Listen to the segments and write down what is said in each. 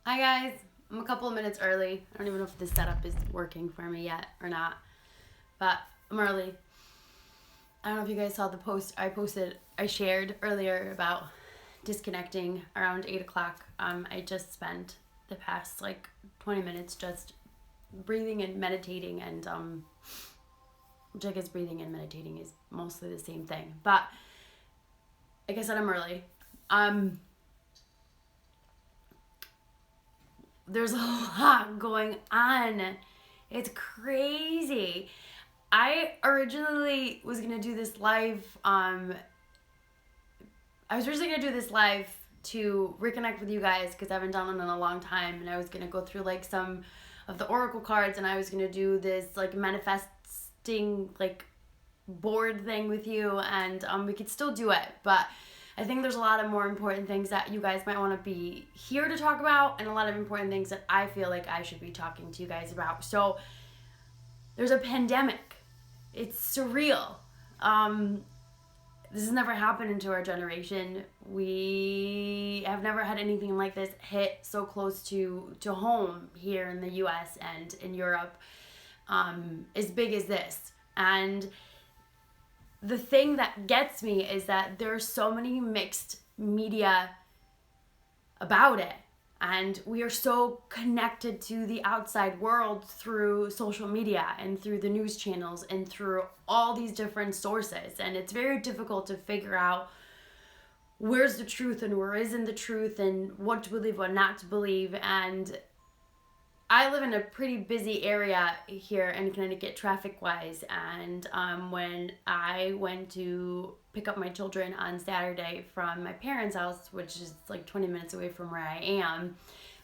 Hi guys, I'm a couple of minutes early. I don't even know if this setup is working for me yet or not, but I'm early. I don't know if you guys saw the post I shared earlier about disconnecting around 8 o'clock. I just spent the past 20 minutes just breathing and meditating, and which I guess breathing and meditating is mostly the same thing. But like I said, I'm early. There's a lot going on. It's crazy. I originally was gonna do this live. To reconnect with you guys because I haven't done it in a long time, and I was gonna go through some of the oracle cards, and I was gonna do this manifesting board thing with you, and we could still do it, but I think there's a lot of more important things that you guys might want to be here to talk about, and a lot of important things that I feel like I should be talking to you guys about. So there's a pandemic. It's surreal. This has never happened into our generation. We have never had anything like this hit so close to home here in the US and in Europe, as big as this. And the thing that gets me is that there's so many mixed media about it, and we are so connected to the outside world through social media and through the news channels and through all these different sources, and it's very difficult to figure out where's the truth and where isn't the truth and what to believe, what not to believe. And I live in a pretty busy area here in Connecticut traffic-wise, and when I went to pick up my children on Saturday from my parents' house, which is 20 minutes away from where I am,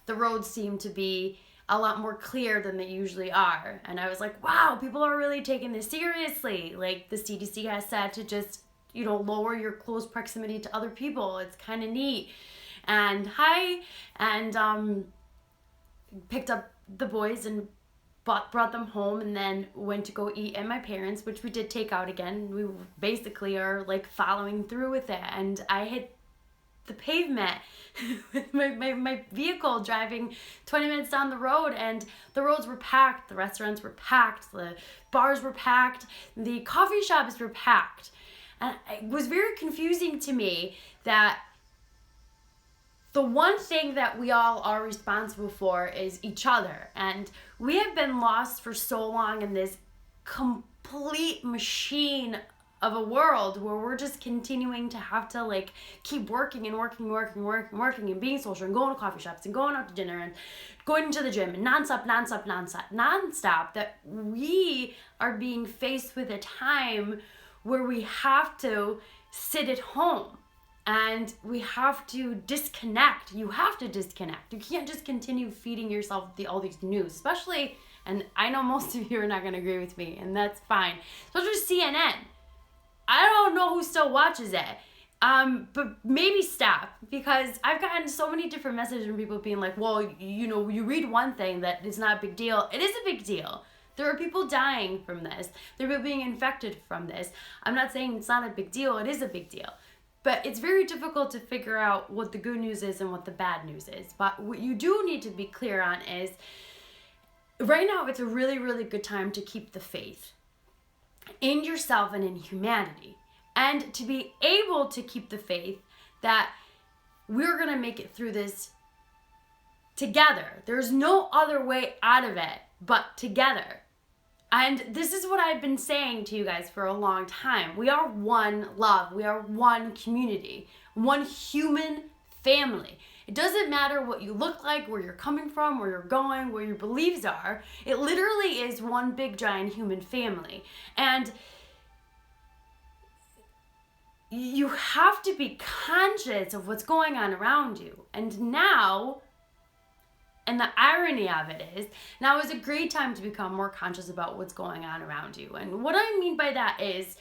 the roads seem to be a lot more clear than they usually are. And I was like, wow, people are really taking this seriously. The CDC has said to just, lower your close proximity to other people. It's kind of neat. And picked up the boys and brought them home, and then went to go eat at my parents', which we did take out again. We basically are following through with it, and I hit the pavement with my vehicle driving 20 minutes down the road, and the roads were packed, the restaurants were packed, the bars were packed, the coffee shops were packed. And it was very confusing to me that the one thing that we all are responsible for is each other. And we have been lost for so long in this complete machine of a world where we're just continuing to have to keep working and working and being social and going to coffee shops and going out to dinner and going to the gym and nonstop, that we are being faced with a time where we have to sit at home. And we have to disconnect. You have to disconnect. You can't just continue feeding yourself all these news, especially, and I know most of you are not going to agree with me, and that's fine, especially CNN. I don't know who still watches it, but maybe stop, because I've gotten so many different messages from people being like, well, you read one thing that it's not a big deal. It is a big deal. There are people dying from this. There are people being infected from this. I'm not saying it's not a big deal. It is a big deal. But it's very difficult to figure out what the good news is and what the bad news is. But what you do need to be clear on is, right now it's a really, really good time to keep the faith in yourself and in humanity. And to be able to keep the faith that we're going to make it through this together. There's no other way out of it but together. And this is what I've been saying to you guys for a long time. We are one love. We are one community, one human family. It doesn't matter what you look like, where you're coming from, where you're going, where your beliefs are. It literally is one big giant human family. And you have to be conscious of what's going on around you. And now, and the irony of it is, now is a great time to become more conscious about what's going on around you. And what I mean by that is,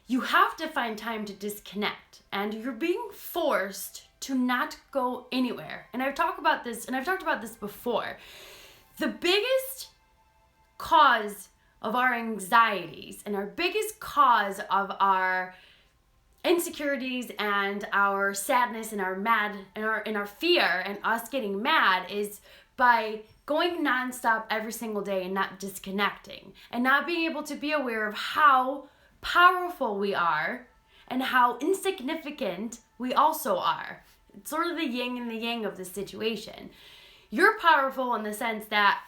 you have to find time to disconnect, and you're being forced to not go anywhere. And I've talked about this before. The biggest cause of our anxieties and our biggest cause of our insecurities and our sadness and our mad and our fear and us getting mad is by going nonstop every single day and not disconnecting and not being able to be aware of how powerful we are and how insignificant we also are. It's sort of the yin and the yang of the situation. You're powerful in the sense that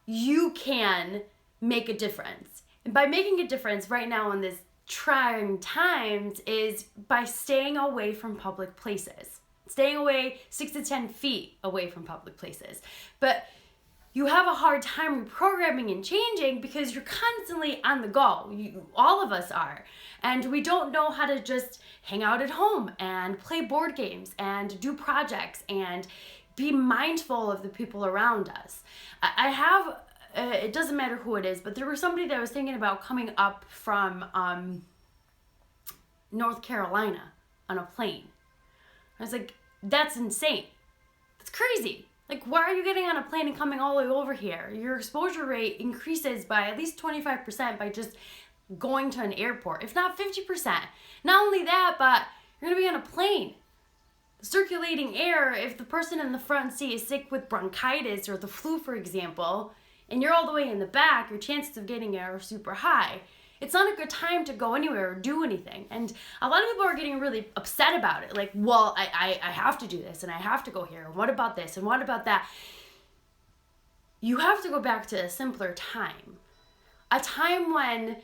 you can make a difference. And by making a difference right now in this trying times is by staying away from public places. Staying away 6 to 10 feet away from public places. But you have a hard time reprogramming and changing because you're constantly on the go. All of us are. And we don't know how to just hang out at home and play board games and do projects and be mindful of the people around us. I have, it doesn't matter who it is, but there was somebody that was thinking about coming up from North Carolina on a plane. I was like, that's insane. That's crazy. Like, why are you getting on a plane and coming all the way over here? Your exposure rate increases by at least 25% by just going to an airport, if not 50%. Not only that, but you're going to be on a plane. The circulating air, if the person in the front seat is sick with bronchitis or the flu, for example, and you're all the way in the back, your chances of getting it are super high. It's not a good time to go anywhere or do anything. And a lot of people are getting really upset about it. Like, well, I have to do this and I have to go here. What about this and what about that? You have to go back to a simpler time. A time when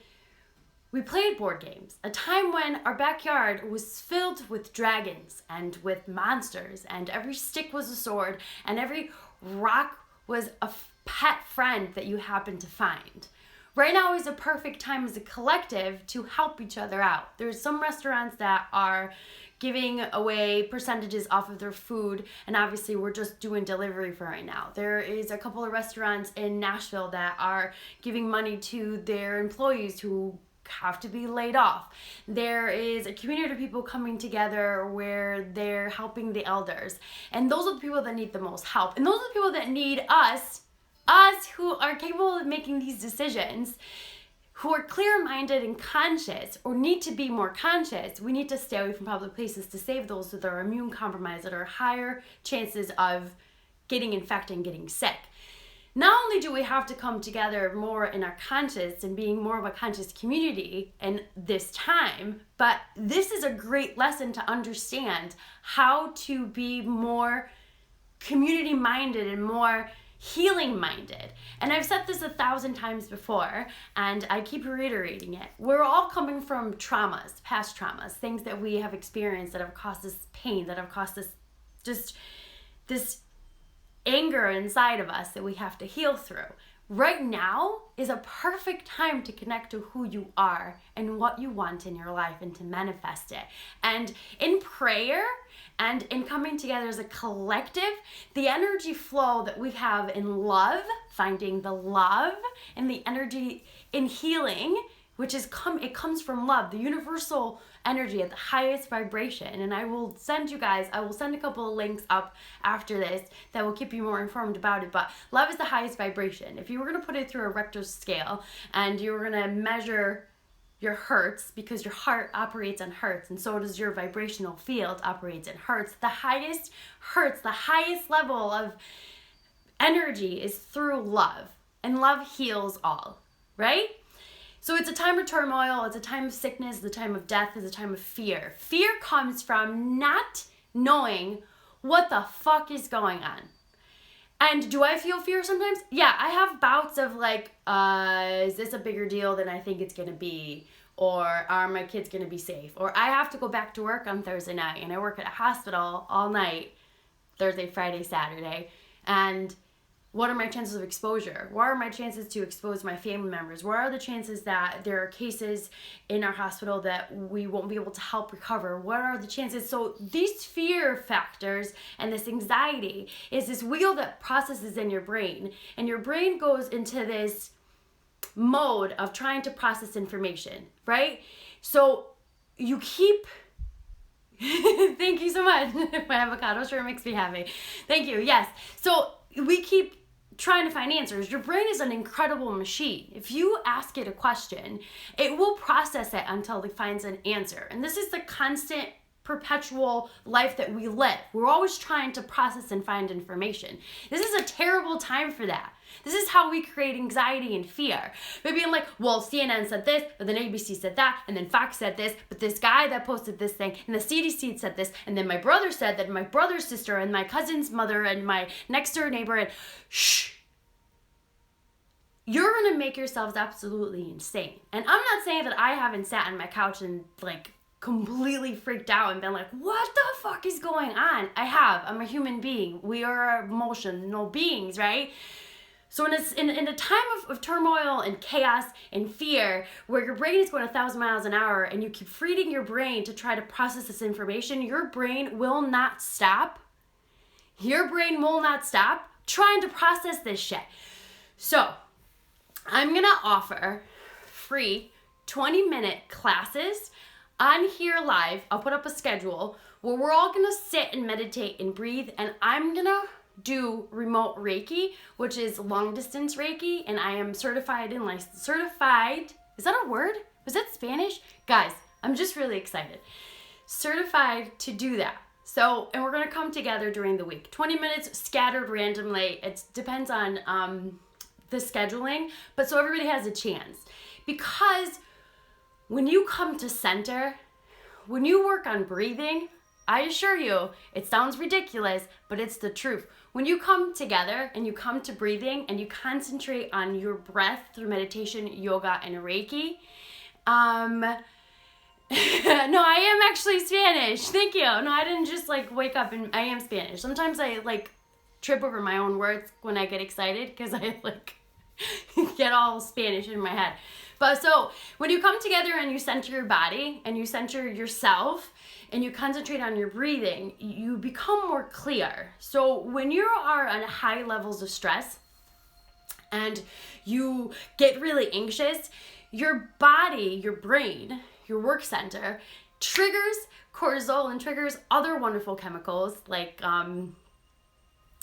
we played board games. A time when our backyard was filled with dragons and with monsters and every stick was a sword and every rock was a pet friend that you happened to find. Right now is a perfect time as a collective to help each other out. There's some restaurants that are giving away percentages off of their food, and obviously we're just doing delivery for right now. There is a couple of restaurants in Nashville that are giving money to their employees who have to be laid off. There is a community of people coming together where they're helping the elders, and those are the people that need the most help, and those are the people that need us who are capable of making these decisions, who are clear-minded and conscious, or need to be more conscious. We need to stay away from public places to save those that are immune compromised, that are higher chances of getting infected and getting sick. Not only do we have to come together more in our conscious and being more of a conscious community in this time, but this is a great lesson to understand how to be more community-minded and more healing-minded. And I've said this 1,000 times before, and I keep reiterating it. We're all coming from traumas, past traumas, things that we have experienced that have caused us pain, that have caused us just this anger inside of us that we have to heal through. Right now is a perfect time to connect to who you are and what you want in your life and to manifest it. And in prayer and in coming together as a collective, the energy flow that we have in love, finding the love and the energy in healing, which is it comes from love, the universal energy at the highest vibration. And I will send a couple of links up after this that will keep you more informed about it. But love is the highest vibration. If you were going to put it through a Richter scale and you were going to measure your hertz, because your heart operates on hertz and so does your vibrational field operates in hertz, the highest hertz, the highest level of energy is through love. And love heals all, right? So it's a time of turmoil, it's a time of sickness, it's a time of death, it's a time of fear. Fear comes from not knowing what the fuck is going on. And do I feel fear sometimes? Yeah, I have bouts of like, is this a bigger deal than I think it's gonna be? Or are my kids gonna be safe? Or I have to go back to work on Thursday night and I work at a hospital all night, Thursday, Friday, Saturday. And what are my chances of exposure? What are my chances to expose my family members? What are the chances that there are cases in our hospital that we won't be able to help recover? What are the chances? So these fear factors and this anxiety is this wheel that processes in your brain. And your brain goes into this mode of trying to process information, right? So you keep... Thank you so much. My avocado sure makes me happy. Thank you. Yes. So we keep trying to find answers. Your brain is an incredible machine. If you ask it a question, it will process it until it finds an answer. And this is the constant, perpetual life that we live. We're always trying to process and find information. This is a terrible time for that. This is how we create anxiety and fear. Maybe I'm like, well, CNN said this, but then ABC said that, and then Fox said this, but this guy that posted this thing, and the CDC said this, and then my brother said that, and my brother's sister, and my cousin's mother, and my next door neighbor, and shh. You're gonna make yourselves absolutely insane. And I'm not saying that I haven't sat on my couch and like completely freaked out and been like, what the fuck is going on? I have. I'm a human being. We are emotional beings, right? So in a time of turmoil and chaos and fear, where your brain is going 1,000 miles an hour and you keep feeding your brain to try to process this information, your brain will not stop. Your brain will not stop trying to process this shit. So I'm going to offer free 20-minute classes on here live. I'll put up a schedule where we're all going to sit and meditate and breathe, and I'm going to do remote Reiki, which is long distance Reiki, and I am certified and licensed. Certified, is that a word? Was that Spanish? Guys, I'm just really excited. Certified to do that. So, and we're going to come together during the week. 20 minutes scattered randomly. It depends on the scheduling, but so everybody has a chance. Because when you come to center, when you work on breathing, I assure you, it sounds ridiculous, but it's the truth. When you come together and you come to breathing and you concentrate on your breath through meditation, yoga, and Reiki, no, I am actually Spanish. Thank you. No, I didn't just like wake up and I am Spanish. Sometimes I like trip over my own words when I get excited because I like get all Spanish in my head. But so when you come together and you center your body and you center yourself and you concentrate on your breathing, you become more clear. So when you are on high levels of stress and you get really anxious, your body, your brain, your work center triggers cortisol and triggers other wonderful chemicals like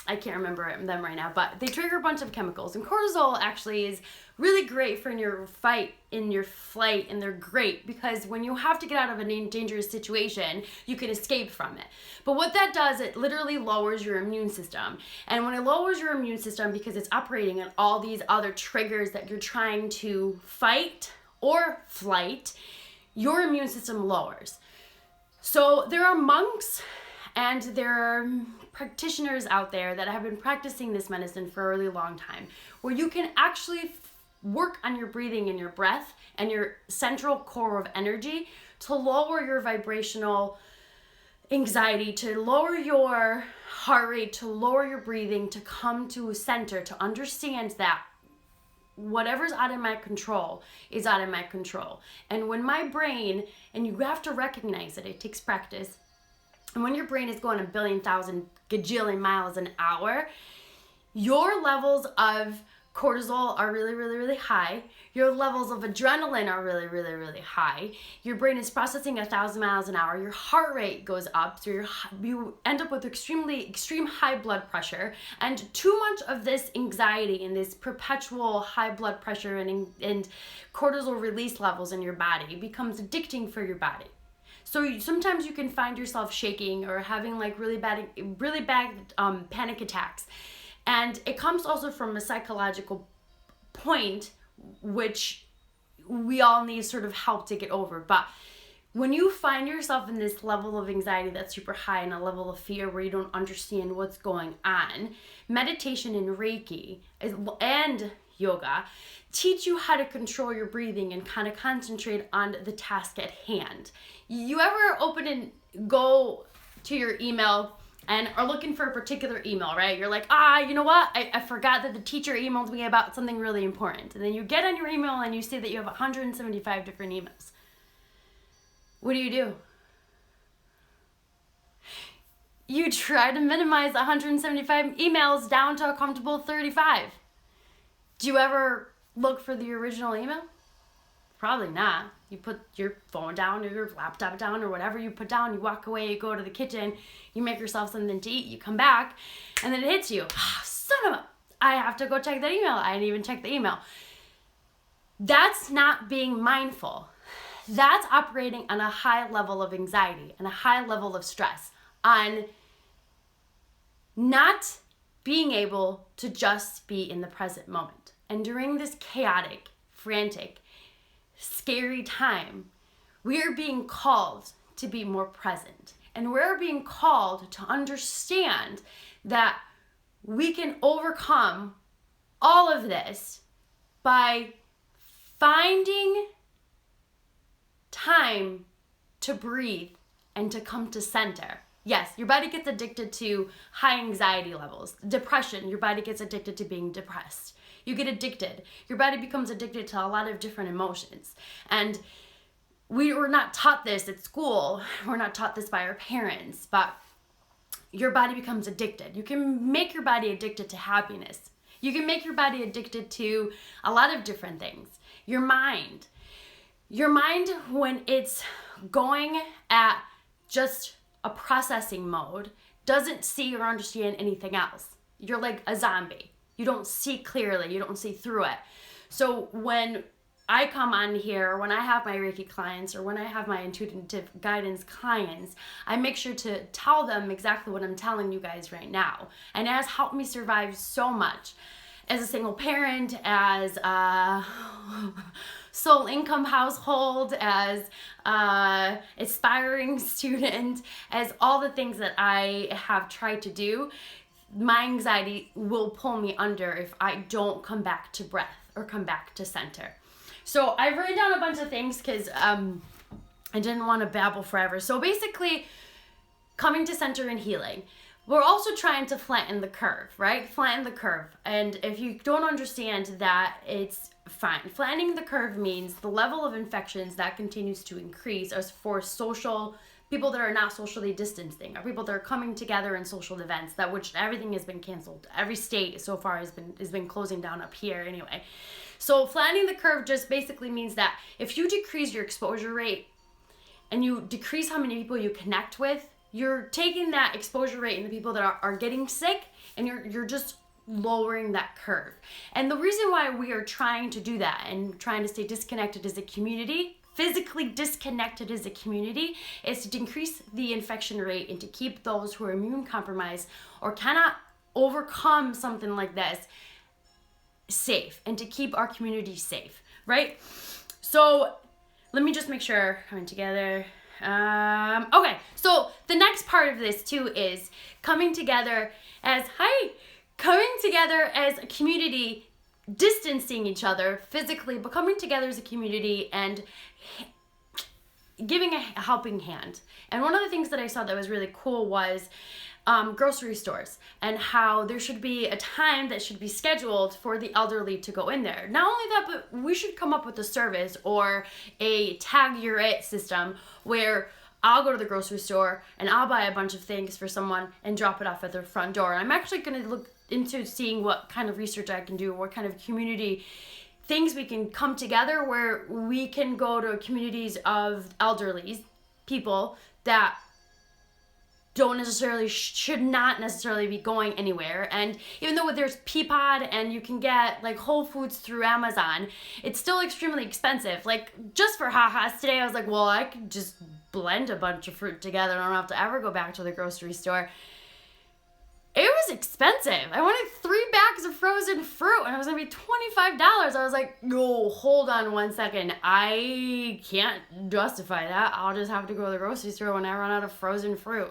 I can't remember them right now, but they trigger a bunch of chemicals. And cortisol actually is really great for in your fight, in your flight, and they're great because when you have to get out of a dangerous situation, you can escape from it. But what that does, it literally lowers your immune system. And when it lowers your immune system, because it's operating on all these other triggers that you're trying to fight or flight, your immune system lowers. So there are monks and there are practitioners out there that have been practicing this medicine for a really long time, where you can actually work on your breathing and your breath and your central core of energy to lower your vibrational anxiety, to lower your heart rate, to lower your breathing, to come to a center, to understand that whatever's out of my control is out of my control. And when my brain, and you have to recognize it takes practice, and when your brain is going a billion, thousand, gajillion miles an hour, your levels of cortisol are really, really, really high. Your levels of adrenaline are really, really, really high. Your brain is processing 1,000 miles an hour. Your heart rate goes up, so you end up with extreme high blood pressure. And too much of this anxiety and this perpetual high blood pressure and cortisol release levels in your body becomes addicting for your body. So sometimes you can find yourself shaking or having like really bad panic attacks. And it comes also from a psychological point, which we all need sort of help to get over. But when you find yourself in this level of anxiety that's super high and a level of fear where you don't understand what's going on, meditation and Reiki and yoga teach you how to control your breathing and kind of concentrate on the task at hand. You ever open and go to your email and are looking for a particular email, right? You're like, you know what? I forgot that the teacher emailed me about something really important. And then you get on your email and you see that you have 175 different emails. What do? You try to minimize 175 emails down to a comfortable 35. Do you ever look for the original email? Probably not. You put your phone down or your laptop down or whatever you put down, you walk away, you go to the kitchen, you make yourself something to eat, you come back, and then it hits you. Son of a... I have to go check that email. I didn't even check the email. That's not being mindful. That's operating on a high level of anxiety and a high level of stress, on not being able to just be in the present moment. And during this chaotic, frantic, scary time, we are being called to be more present. And we're being called to understand that we can overcome all of this by finding time to breathe and to come to center. Yes, your body gets addicted to high anxiety levels. Depression, your body gets addicted to being depressed. You get addicted. Your body becomes addicted to a lot of different emotions. And we were not taught this at school. We're not taught this by our parents, but your body becomes addicted. You can make your body addicted to happiness. You can make your body addicted to a lot of different things. Your mind, when it's going at just a processing mode, doesn't see or understand anything else. You're like a zombie. You don't see clearly. You don't see through it. So when I come on here, or when I have my Reiki clients, or when I have my intuitive guidance clients, I make sure to tell them exactly what I'm telling you guys right now. And it has helped me survive so much. As a single parent, as a sole income household, as an aspiring student, as all the things that I have tried to do, my anxiety will pull me under if I don't come back to breath or come back to center. So I've written down a bunch of things because I didn't want to babble forever. So basically, coming to center and healing. We're also trying to flatten the curve, right? Flatten the curve. And if you don't understand that, it's fine. Flattening the curve means the level of infections that continues to increase as for people that are not socially distancing, or people that are coming together in social events, that which everything has been canceled. Every state so far has been closing down up here anyway. So flattening the curve just basically means that if you decrease your exposure rate and you decrease how many people you connect with, you're taking that exposure rate in the people that are getting sick, and you're just lowering that curve. And the reason why we are trying to do that and trying to stay disconnected as a community, physically disconnected as a community, is to decrease the infection rate and to keep those who are immune compromised or cannot overcome something like this safe, and to keep our community safe, right? So let me just make sure coming together. Okay, so the next part of this too is coming together as a community, distancing each other physically, but coming together as a community and giving a helping hand. And one of the things that I saw that was really cool was grocery stores, and how there should be a time that should be scheduled for the elderly to go in there. Not only that, but we should come up with a service or a tag your it system where I'll go to the grocery store and I'll buy a bunch of things for someone and drop it off at their front door. I'm actually going to look into seeing what kind of research I can do, what kind of community things we can come together where we can go to communities of elderly people that should not necessarily be going anywhere. And even though there's Peapod and you can get like Whole Foods through Amazon, it's still extremely expensive. Like just for ha-has today, I was like, well, I could just blend a bunch of fruit together and I don't have to ever go back to the grocery store. It was expensive. I wanted 3 bags of frozen fruit and it was gonna be $25. I was like, no, hold on one second. I can't justify that. I'll just have to go to the grocery store when I run out of frozen fruit.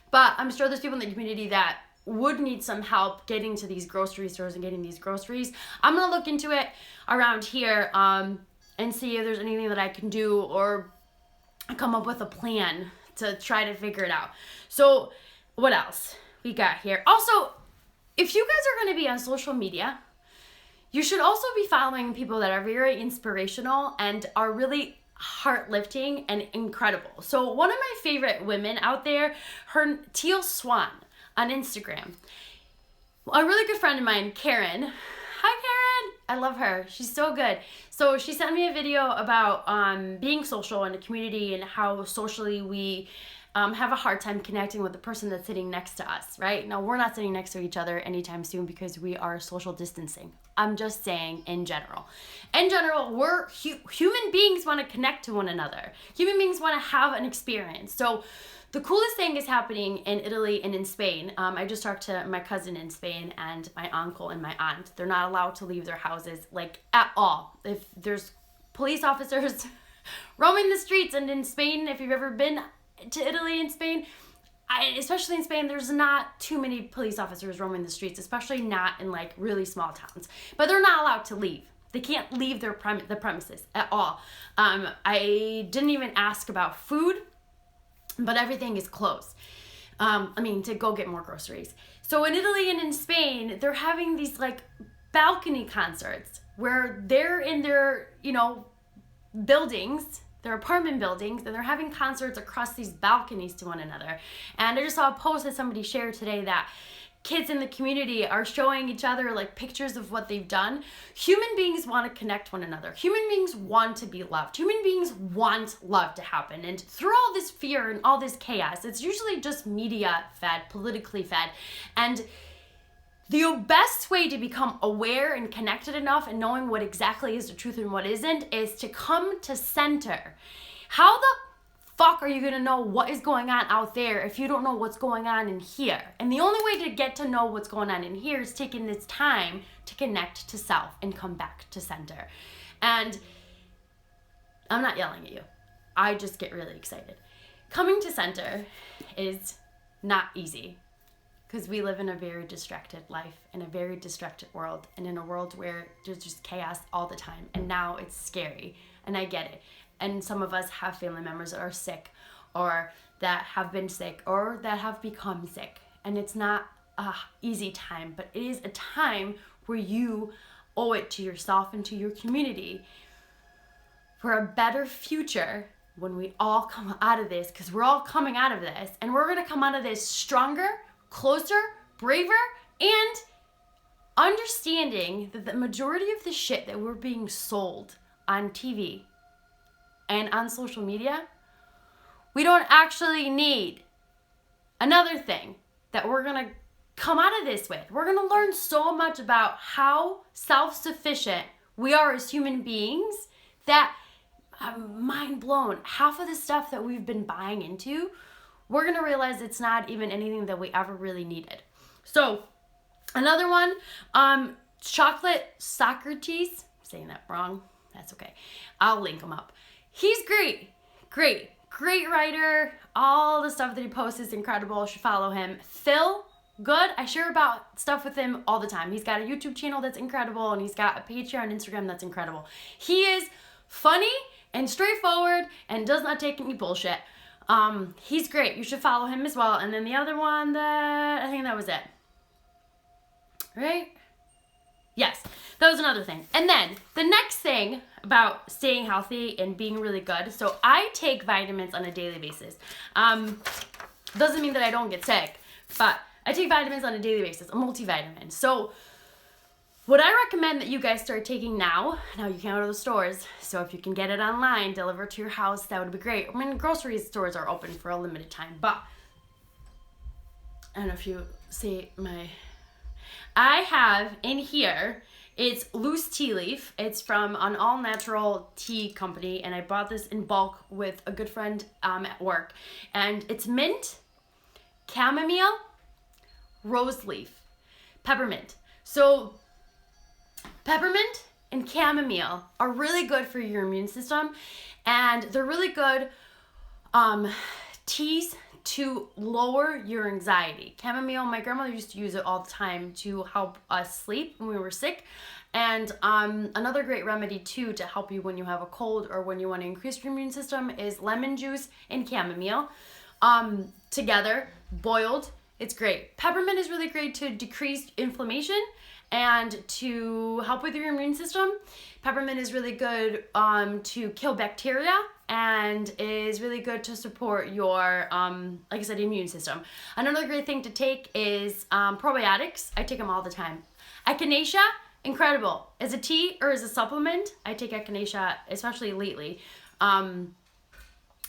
But I'm sure there's people in the community that would need some help getting to these grocery stores and getting these groceries. I'm gonna look into it around here and see if there's anything that I can do or come up with a plan to try to figure it out. So what else we got here? Also, if you guys are going to be on social media, you should also be following people that are very inspirational and are really heart-lifting and incredible. So one of my favorite women out there, her Teal Swan on Instagram. A really good friend of mine, Karen. Hi, Karen. I love her. She's so good. So she sent me a video about being social in a community and how socially we have a hard time connecting with the person that's sitting next to us, right? Now, we're not sitting next to each other anytime soon because we are social distancing. I'm just saying in general. In general, we're human beings want to connect to one another. Human beings want to have an experience. So the coolest thing is happening in Italy and in Spain. I just talked to my cousin in Spain and my uncle and my aunt. They're not allowed to leave their houses, like, at all. If there's police officers roaming the streets, and in Spain, if you've ever been to Italy and Spain, especially in Spain, there's not too many police officers roaming the streets, especially not in like really small towns. But they're not allowed to leave. They can't leave the premises at all. I didn't even ask about food, but everything is closed. To go get more groceries. So in Italy and in Spain, they're having these like balcony concerts where they're in their, buildings, their apartment buildings, and they're having concerts across these balconies to one another. And I just saw a post that somebody shared today that kids in the community are showing each other like pictures of what they've done. Human beings want to connect one another. Human beings want to be loved. Human beings want love to happen. And through all this fear and all this chaos, it's usually just media fed, politically fed. And the best way to become aware and connected enough and knowing what exactly is the truth and what isn't is to come to center. How the fuck are you going to know what is going on out there if you don't know what's going on in here? And the only way to get to know what's going on in here is taking this time to connect to self and come back to center. And I'm not yelling at you. I just get really excited. Coming to center is not easy, because we live in a very distracted life, in a very distracted world, and in a world where there's just chaos all the time. And now it's scary, and I get it. And some of us have family members that are sick, or that have been sick, or that have become sick. And it's not an easy time, but it is a time where you owe it to yourself and to your community for a better future when we all come out of this, because we're all coming out of this, and we're going to come out of this stronger, closer, braver, and understanding that the majority of the shit that we're being sold on TV and on social media, we don't actually need. Another thing that we're going to come out of this with, we're going to learn so much about how self-sufficient we are as human beings that I'm mind blown. Half of the stuff that we've been buying into, we're going to realize it's not even anything that we ever really needed. So another one, chocolate Socrates, I'm saying that wrong, that's okay. I'll link him up. He's great writer. All the stuff that he posts is incredible. You should follow him. Phil Good, I share about stuff with him all the time. He's got a YouTube channel that's incredible, and he's got a page here on Instagram that's incredible. He is funny and straightforward and does not take any bullshit. He's great. You should follow him as well. And then the other one I think that was it. Right? Yes, that was another thing. And then the next thing about staying healthy and being really good. So I take vitamins on a daily basis. Doesn't mean that I don't get sick, but I take vitamins on a daily basis, a multivitamin. So what I recommend that you guys start taking now you can't go to the stores, so if you can get it online, delivered to your house, that would be great. I mean, grocery stores are open for a limited time, but I don't know if you see I have in here, it's loose tea leaf. It's from an all-natural tea company, and I bought this in bulk with a good friend at work. And it's mint, chamomile, rose leaf, peppermint. So peppermint and chamomile are really good for your immune system, and they're really good teas to lower your anxiety. Chamomile, my grandmother used to use it all the time to help us sleep when we were sick. And another great remedy too to help you when you have a cold or when you want to increase your immune system is lemon juice and chamomile together, boiled. It's great. Peppermint is really great to decrease inflammation and to help with your immune system. Peppermint is really good to kill bacteria and is really good to support your, like I said, immune system. Another great thing to take is probiotics. I take them all the time. Echinacea, incredible. As a tea or as a supplement, I take echinacea, especially lately.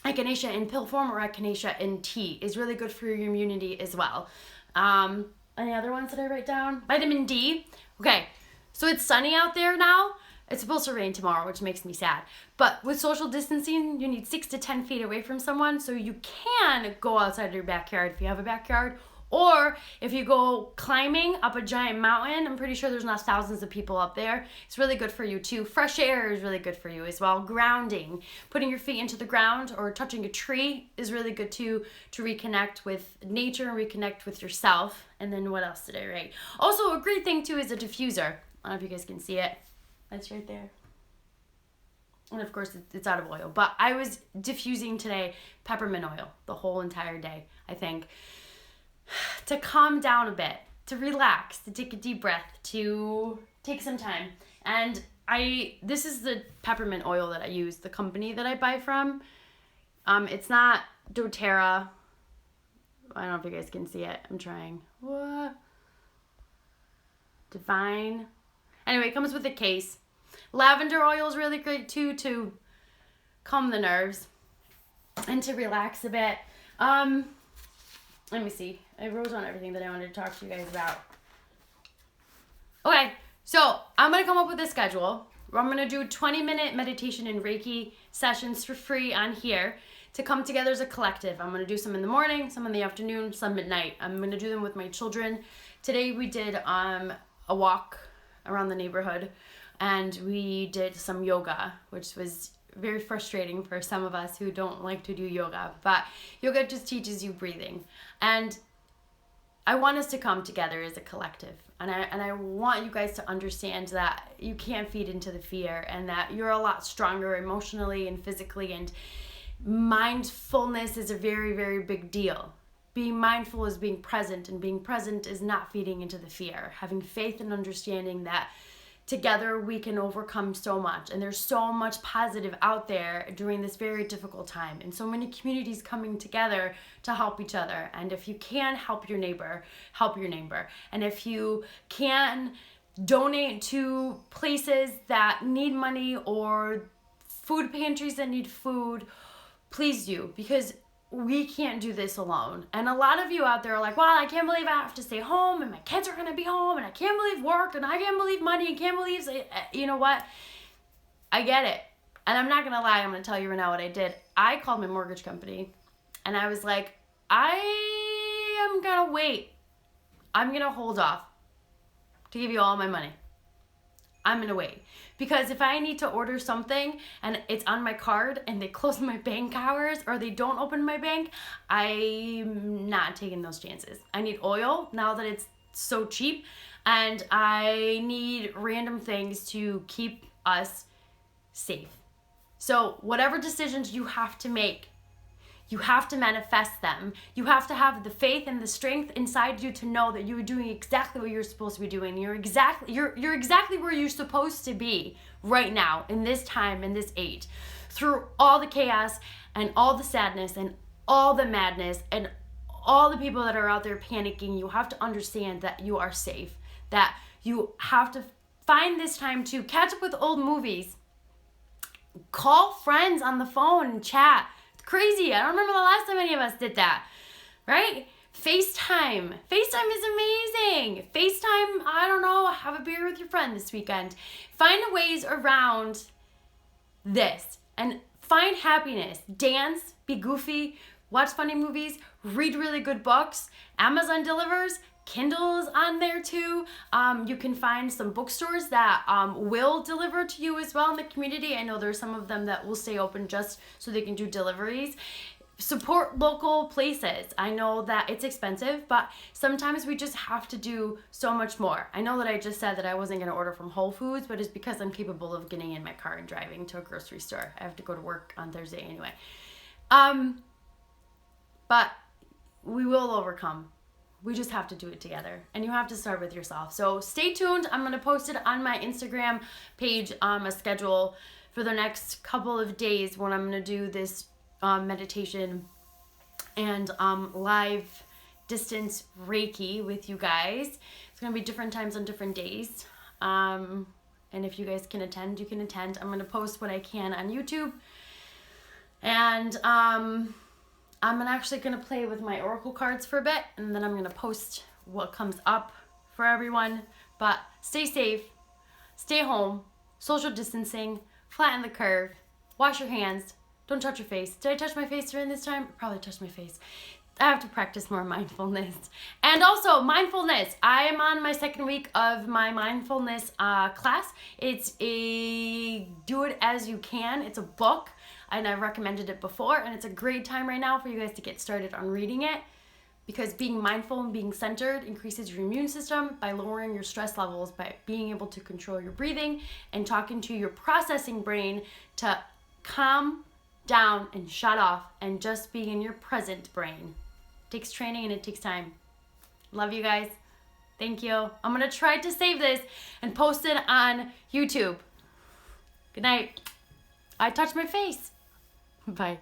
echinacea in pill form or echinacea in tea is really good for your immunity as well. Any other ones that I write down? Vitamin D. Okay, so it's sunny out there now. It's supposed to rain tomorrow, which makes me sad. But with social distancing, you need 6 to 10 feet away from someone, so you can go outside of your backyard if you have a backyard. Or if you go climbing up a giant mountain, I'm pretty sure there's not thousands of people up there. It's really good for you too. Fresh air is really good for you as well. Grounding, putting your feet into the ground or touching a tree is really good too, to reconnect with nature and reconnect with yourself. And then what else did I write? Also, a great thing too is a diffuser. I don't know if you guys can see it. That's right there. And of course, it's out of oil. But I was diffusing today peppermint oil the whole entire day, I think, to calm down a bit, to relax, to take a deep breath, to take some time. And this is the peppermint oil that I use, the company that I buy from. It's not doTERRA. I don't know if you guys can see it. I'm trying. What? Divine. Anyway, it comes with a case. Lavender oil is really great too, to calm the nerves and to relax a bit. Let me see. I wrote down everything that I wanted to talk to you guys about. Okay, so I'm going to come up with a schedule where I'm going to do 20-minute meditation and Reiki sessions for free on here to come together as a collective. I'm going to do some in the morning, some in the afternoon, some at night. I'm going to do them with my children. Today we did a walk around the neighborhood, and we did some yoga, which was very frustrating for some of us who don't like to do yoga. But yoga just teaches you breathing. And I want us to come together as a collective. And I want you guys to understand that you can't feed into the fear, and that you're a lot stronger emotionally and physically. And mindfulness is a very, very big deal. Being mindful is being present, and being present is not feeding into the fear. Having faith and understanding that together we can overcome so much. And there's so much positive out there during this very difficult time, and so many communities coming together to help each other. And if you can help your neighbor, help your neighbor. And if you can donate to places that need money or food pantries that need food, please do, because we can't do this alone. And a lot of you out there are like, well, I can't believe I have to stay home, and my kids are going to be home, and I can't believe work, and I can't believe money, and can't believe, you know what? I get it. And I'm not going to lie, I'm going to tell you right now what I did. I called my mortgage company, and I was like, I am going to wait. I'm going to hold off to give you all my money. I'm going to wait. Because if I need to order something and it's on my card and they close my bank hours or they don't open my bank, I'm not taking those chances. I need oil now that it's so cheap, and I need random things to keep us safe. So whatever decisions you have to make, you have to manifest them. You have to have the faith and the strength inside you to know that you're doing exactly what you're supposed to be doing. You're exactly where you're supposed to be right now, in this time, in this age. Through all the chaos and all the sadness and all the madness and all the people that are out there panicking, you have to understand that you are safe. That you have to find this time to catch up with old movies. Call friends on the phone and chat. Crazy. I don't remember the last time any of us did that, right? FaceTime is amazing. FaceTime, I don't know, have a beer with your friend this weekend. Find ways around this and find happiness. Dance, be goofy, watch funny movies, read really good books. Amazon delivers. Kindle's on there too. You can find some bookstores that will deliver to you as well in the community. I know there's some of them that will stay open just so they can do deliveries. Support local places. I know that it's expensive, but sometimes we just have to do so much more. I know that I just said that I wasn't going to order from Whole Foods, but it's because I'm capable of getting in my car and driving to a grocery store. I have to go to work on Thursday anyway. But we will overcome. We just have to do it together, and you have to start with yourself. So stay tuned. I'm going to post it on my Instagram page, a schedule for the next couple of days when I'm going to do this meditation and live distance Reiki with you guys. It's going to be different times on different days. And if you guys can attend, you can attend. I'm going to post what I can on YouTube. And actually gonna play with my oracle cards for a bit, and then I'm gonna post what comes up for everyone. But stay safe, stay home, social distancing, flatten the curve, wash your hands, don't touch your face. Did I touch my face during this time? Probably touched my face. I have to practice more mindfulness. And also mindfulness. I am on my second week of my mindfulness class. It's a do it as you can. It's a book, and I've recommended it before, and it's a great time right now for you guys to get started on reading it, because being mindful and being centered increases your immune system by lowering your stress levels, by being able to control your breathing and talking to your processing brain to calm down and shut off and just be in your present brain. It takes training and it takes time. Love you guys. Thank you. I'm going to try to save this and post it on YouTube. Good night. I touched my face. Bye.